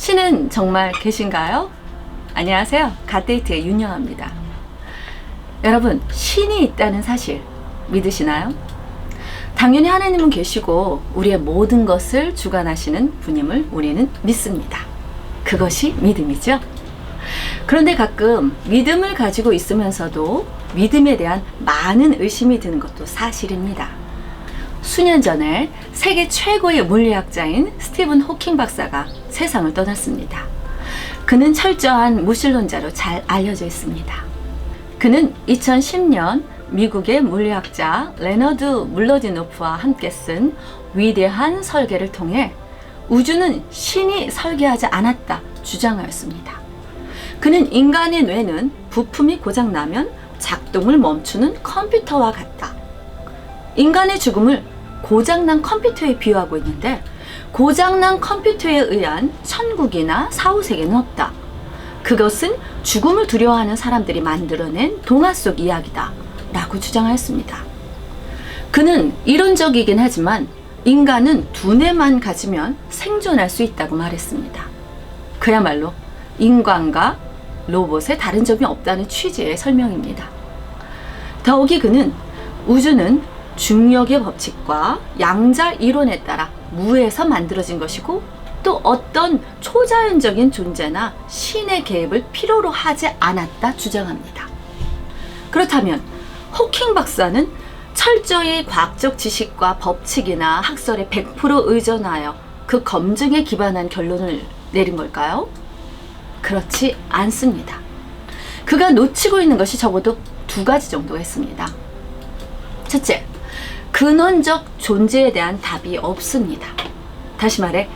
신은 정말 계신가요? 안녕하세요. 갓데이트의 윤영아입니다. 여러분, 신이 있다는 사실 믿으시나요? 당연히 하나님은 계시고 우리의 모든 것을 주관하시는 분임을 우리는 믿습니다. 그것이 믿음이죠. 그런데 가끔 믿음을 가지고 있으면서도 믿음에 대한 많은 의심이 드는 것도 사실입니다. 수년 전에 세계 최고의 물리학자인 스티븐 호킹 박사가 세상을 떠났습니다. 그는 철저한 무신론자로 잘 알려져 있습니다. 그는 2010년 미국의 물리학자 레너드 물러디노프와 함께 쓴 위대한 설계를 통해 우주는 신이 설계하지 않았다 주장하였습니다. 그는 인간의 뇌는 부품이 고장나면 작동을 멈추는 컴퓨터와 같다. 인간의 죽음을 고장난 컴퓨터에 비유하고 있는데 고장난 컴퓨터에 의한 천국이나 사후세계는 없다. 그것은 죽음을 두려워하는 사람들이 만들어낸 동화 속 이야기다 라고 주장하였습니다. 그는 이론적이긴 하지만 인간은 두뇌만 가지면 생존할 수 있다고 말했습니다. 그야말로 인간과 로봇에 다른 점이 없다는 취지의 설명입니다. 더욱이 그는 우주는 중력의 법칙과 양자 이론에 따라 무에서 만들어진 것이고 또 어떤 초자연적인 존재나 신의 개입을 필요로 하지 않았다 주장합니다. 그렇다면 호킹 박사는 철저히 과학적 지식과 법칙이나 학설에 100% 의존하여 그 검증에 기반한 결론을 내린 걸까요? 그렇지 않습니다. 그가 놓치고 있는 것이 적어도 두 가지 정도가 있습니다. 첫째, 근원적 존재에 대한 답이 없습니다. 다시 말해,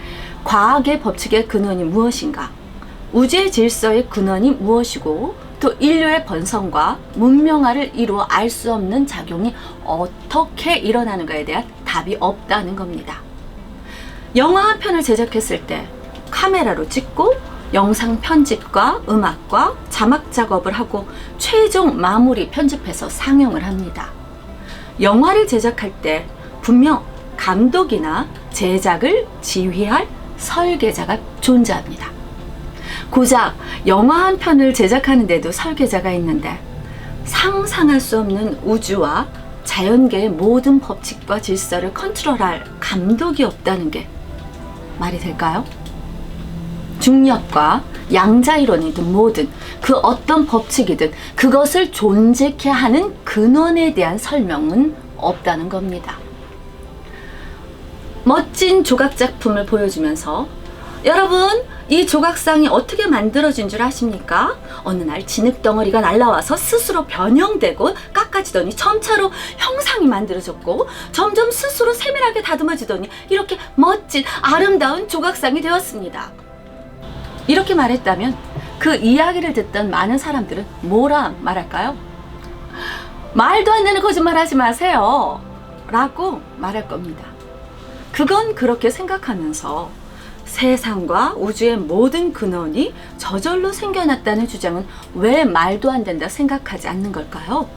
과학의 법칙의 근원이 무엇인가? 우주의 질서의 근원이 무엇이고 또 인류의 번성과 문명화를 이루어 알 수 없는 작용이 어떻게 일어나는가에 대한 답이 없다는 겁니다. 영화 한 편을 제작했을 때 카메라로 찍고 영상 편집과 음악과 자막 작업을 하고 최종 마무리 편집해서 상영을 합니다. 영화를 제작할 때 분명 감독이나 제작을 지휘할 설계자가 존재합니다. 고작 영화 한 편을 제작하는데도 설계자가 있는데 상상할 수 없는 우주와 자연계의 모든 법칙과 질서를 컨트롤할 감독이 없다는 게 말이 될까요? 중력과 양자이론이든 뭐든 그 어떤 법칙이든 그것을 존재케 하는 근원에 대한 설명은 없다는 겁니다. 멋진 조각 작품을 보여주면서 여러분, 이 조각상이 어떻게 만들어진 줄 아십니까? 어느 날 진흙덩어리가 날라와서 스스로 변형되고 깎아지더니 점차로 형상이 만들어졌고 점점 스스로 세밀하게 다듬어지더니 이렇게 멋진 아름다운 조각상이 되었습니다. 이렇게 말했다면 그 이야기를 듣던 많은 사람들은 뭐라 말할까요? 말도 안 되는 거짓말 하지 마세요 라고 말할 겁니다. 그건 그렇게 생각하면서 세상과 우주의 모든 근원이 저절로 생겨났다는 주장은 왜 말도 안 된다 생각하지 않는 걸까요?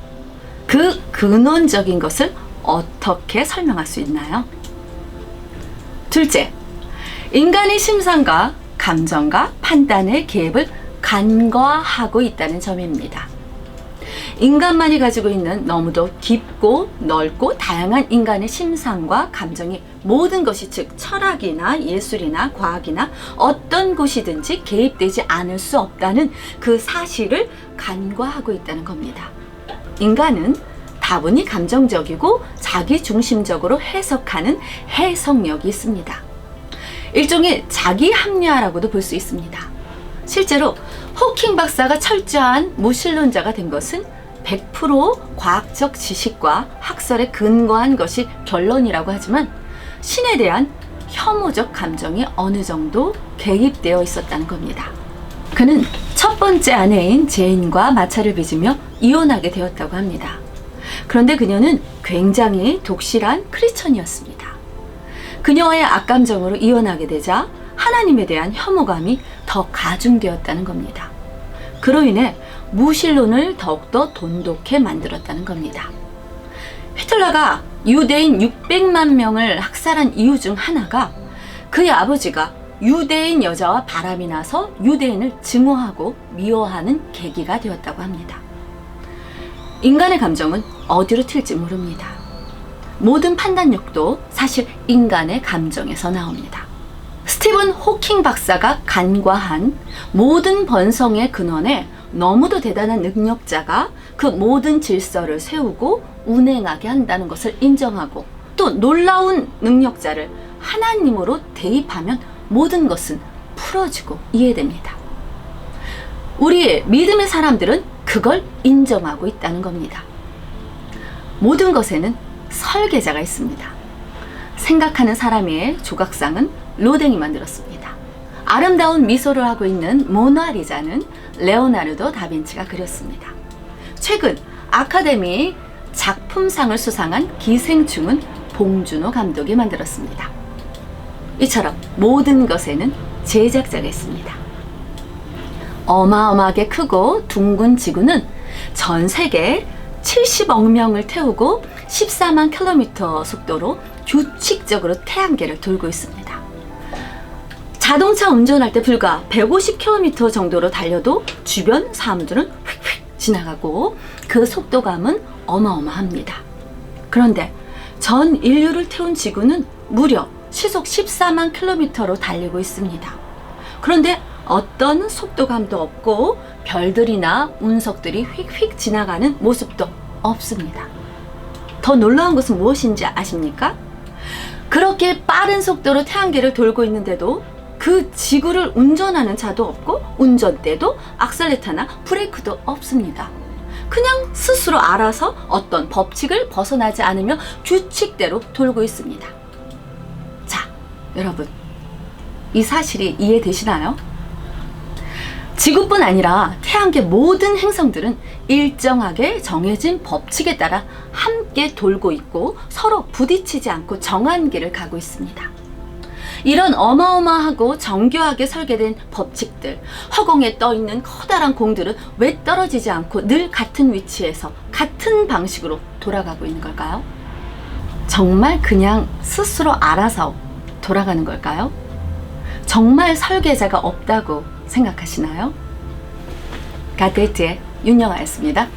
그 근원적인 것을 어떻게 설명할 수 있나요? 둘째, 인간의 심상과 감정과 판단의 개입을 간과하고 있다는 점입니다. 인간만이 가지고 있는 너무도 깊고 넓고 다양한 인간의 심상과 감정이 모든 것이 즉 철학이나 예술이나 과학이나 어떤 곳이든지 개입되지 않을 수 없다는 그 사실을 간과하고 있다는 겁니다. 인간은 다분히 감정적이고 자기중심적으로 해석하는 해석력이 있습니다. 일종의 자기 합리화라고도 볼 수 있습니다. 실제로 호킹 박사가 철저한 무신론자가 된 것은 100% 과학적 지식과 학설에 근거한 것이 결론이라고 하지만 신에 대한 혐오적 감정이 어느 정도 개입되어 있었다는 겁니다. 그는 첫 번째 아내인 제인과 마찰을 빚으며 이혼하게 되었다고 합니다. 그런데 그녀는 굉장히 독실한 크리스천이었습니다. 그녀와의 악감정으로 이혼하게 되자 하나님에 대한 혐오감이 더 가중되었다는 겁니다. 그로 인해 무신론을 더욱더 돈독해 만들었다는 겁니다. 히틀러가 유대인 600만 명을 학살한 이유 중 하나가 그의 아버지가 유대인 여자와 바람이 나서 유대인을 증오하고 미워하는 계기가 되었다고 합니다. 인간의 감정은 어디로 튈지 모릅니다. 모든 판단력도 사실 인간의 감정에서 나옵니다. 스티븐 호킹 박사가 간과한 모든 번성의 근원에 너무도 대단한 능력자가 그 모든 질서를 세우고 운행하게 한다는 것을 인정하고, 또 놀라운 능력자를 하나님으로 대입하면 모든 것은 풀어지고 이해됩니다. 우리 믿음의 사람들은 그걸 인정하고 있다는 겁니다. 모든 것에는 설계자가 있습니다. 생각하는 사람의 조각상은 로댕이 만들었습니다. 아름다운 미소를 하고 있는 모나리자는 레오나르도 다빈치가 그렸습니다. 최근 아카데미 작품상을 수상한 기생충은 봉준호 감독이 만들었습니다. 이처럼 모든 것에는 제작자가 있습니다. 어마어마하게 크고 둥근 지구는 전 세계 70억 명을 태우고 14만 킬로미터 속도로 규칙적으로 태양계를 돌고 있습니다. 자동차 운전할 때 불과 150km 정도로 달려도 주변 사람들은 휙휙 지나가고 그 속도감은 어마어마합니다. 그런데 전 인류를 태운 지구는 무려 시속 14만 킬로미터로 달리고 있습니다. 그런데 어떤 속도감도 없고 별들이나 운석들이 휙휙 지나가는 모습도 없습니다. 더 놀라운 것은 무엇인지 아십니까? 그렇게 빠른 속도로 태양계를 돌고 있는데도 그 지구를 운전하는 차도 없고 운전대도 악셀레터나 브레이크도 없습니다. 그냥 스스로 알아서 어떤 법칙을 벗어나지 않으며 규칙대로 돌고 있습니다. 자, 여러분, 이 사실이 이해되시나요? 지구뿐 아니라 태양계 모든 행성들은 일정하게 정해진 법칙에 따라 함께 돌고 있고 서로 부딪히지 않고 정한 길을 가고 있습니다. 이런 어마어마하고 정교하게 설계된 법칙들, 허공에 떠있는 커다란 공들은 왜 떨어지지 않고 늘 같은 위치에서 같은 방식으로 돌아가고 있는 걸까요? 정말 그냥 스스로 알아서 돌아가는 걸까요? 정말 설계자가 없다고 생각하시나요? 가데트의 윤영아였습니다.